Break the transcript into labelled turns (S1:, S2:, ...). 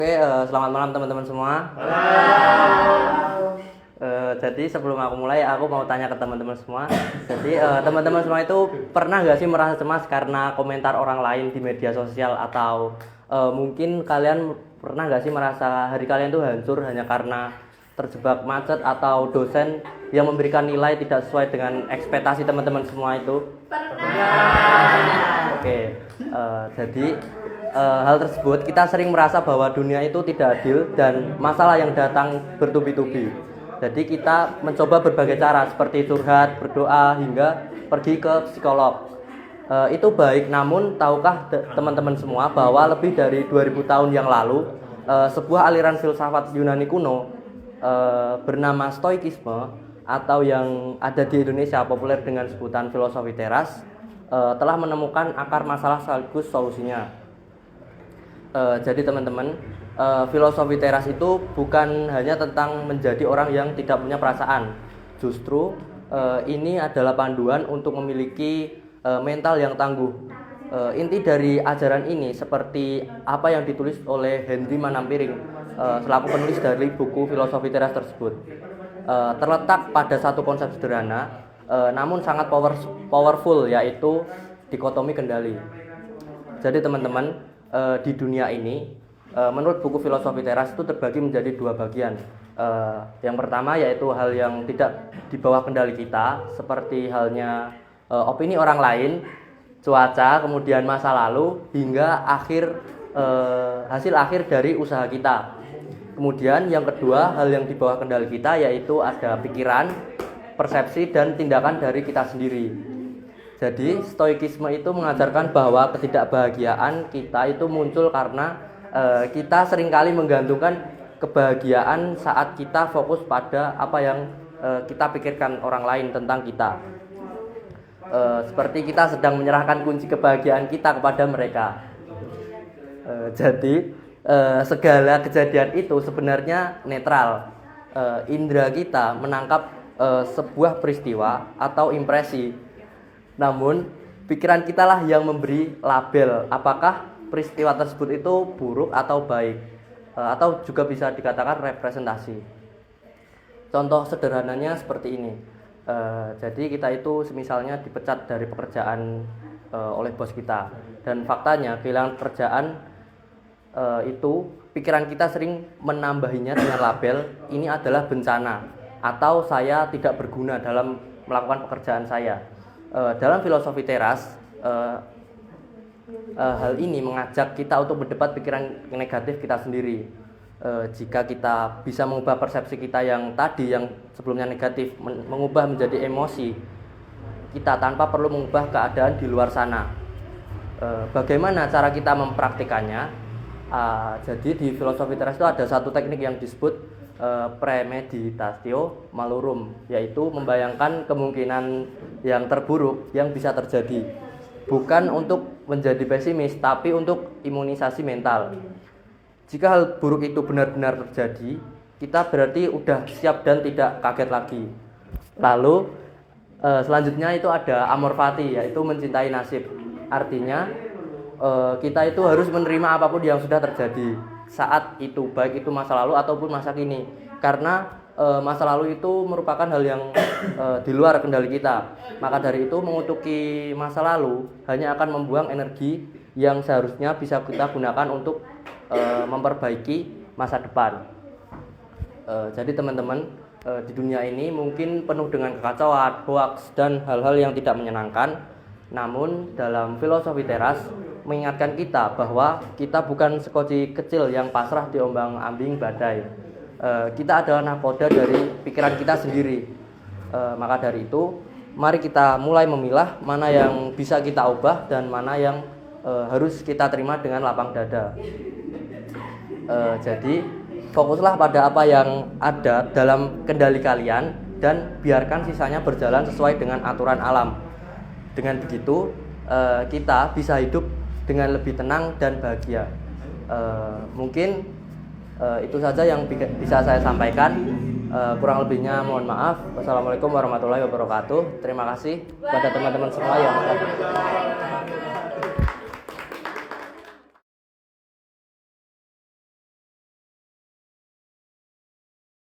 S1: Selamat malam teman-teman semua. Jadi sebelum aku mulai, aku mau tanya ke teman-teman semua. Jadi teman-teman semua itu pernah nggak sih merasa cemas karena komentar orang lain di media sosial, atau mungkin kalian pernah nggak sih merasa hari kalian itu hancur hanya karena terjebak macet atau dosen yang memberikan nilai tidak sesuai dengan ekspektasi teman-teman semua itu? Pernah. Oke, jadi hal tersebut kita sering merasa bahwa dunia itu tidak adil dan masalah yang datang bertubi-tubi. Jadi kita mencoba berbagai cara seperti curhat, berdoa, hingga pergi ke psikolog. Itu baik, namun tahukah teman-teman semua bahwa lebih dari 2000 tahun yang lalu sebuah aliran filsafat Yunani kuno bernama Stoikisme, atau yang ada di Indonesia populer dengan sebutan filosofi teras, telah menemukan akar masalah sekaligus solusinya. Jadi teman-teman, filosofi teras itu bukan hanya tentang menjadi orang yang tidak punya perasaan. Justru ini adalah panduan untuk memiliki mental yang tangguh. Inti dari ajaran ini seperti apa yang ditulis oleh Henry Manampiring selaku penulis dari buku filosofi teras tersebut. Terletak pada satu konsep sederhana namun sangat powerful, yaitu dikotomi kendali. Jadi teman-teman, di dunia ini menurut buku filosofi teras itu terbagi menjadi dua bagian. Yang pertama yaitu hal yang tidak di bawah kendali kita, seperti halnya opini orang lain, cuaca, kemudian masa lalu, hingga hasil akhir dari usaha kita. Kemudian yang kedua, hal yang di bawah kendali kita, yaitu ada pikiran, persepsi, dan tindakan dari kita sendiri. Jadi stoikisme itu mengajarkan bahwa ketidakbahagiaan kita itu muncul karena kita seringkali menggantungkan kebahagiaan saat kita fokus pada apa yang kita pikirkan orang lain tentang kita. Seperti kita sedang menyerahkan kunci kebahagiaan kita kepada mereka. Jadi segala kejadian itu sebenarnya netral. Indera kita menangkap sebuah peristiwa atau impresi. Namun, pikiran kita lah yang memberi label apakah peristiwa tersebut itu buruk atau baik, atau juga bisa dikatakan representasi. Contoh sederhananya seperti ini. Jadi kita itu misalnya dipecat dari pekerjaan oleh bos kita, dan faktanya kehilangan pekerjaan itu pikiran kita sering menambahinya dengan label ini adalah bencana, atau saya tidak berguna dalam melakukan pekerjaan saya. Dalam filosofi teras, hal ini mengajak kita untuk mendebat pikiran negatif kita sendiri. Jika kita bisa mengubah persepsi kita yang tadi, yang sebelumnya negatif, mengubah menjadi emosi kita tanpa perlu mengubah keadaan di luar sana. Bagaimana cara kita mempraktikannya? Jadi di filosofi teras itu ada satu teknik yang disebut premeditatio malorum, yaitu membayangkan kemungkinan yang terburuk yang bisa terjadi, bukan untuk menjadi pesimis, tapi untuk imunisasi mental. Jika hal buruk itu benar-benar terjadi, kita berarti udah siap dan tidak kaget lagi. Lalu selanjutnya itu ada amor fati, yaitu mencintai nasib. Artinya kita itu harus menerima apapun yang sudah terjadi saat itu, baik itu masa lalu ataupun masa kini, karena masa lalu itu merupakan hal yang di luar kendali kita. Maka dari itu, mengutuki masa lalu hanya akan membuang energi yang seharusnya bisa kita gunakan untuk memperbaiki masa depan. Jadi teman-teman, di dunia ini mungkin penuh dengan kekacauan, hoaks, dan hal-hal yang tidak menyenangkan. Namun dalam filosofi teras mengingatkan kita bahwa kita bukan sekoci kecil yang pasrah diombang-ambing badai. Kita adalah nahkoda dari pikiran kita sendiri. Maka dari itu, mari kita mulai memilah mana yang bisa kita ubah dan mana yang harus kita terima dengan lapang dada. Jadi fokuslah pada apa yang ada dalam kendali kalian dan biarkan sisanya berjalan sesuai dengan aturan alam. Dengan begitu kita bisa hidup dengan lebih tenang dan bahagia. Mungkin itu saja yang bisa saya sampaikan. Kurang lebihnya mohon maaf. Wassalamualaikum warahmatullahi wabarakatuh. Terima kasih kepada teman-teman semua yang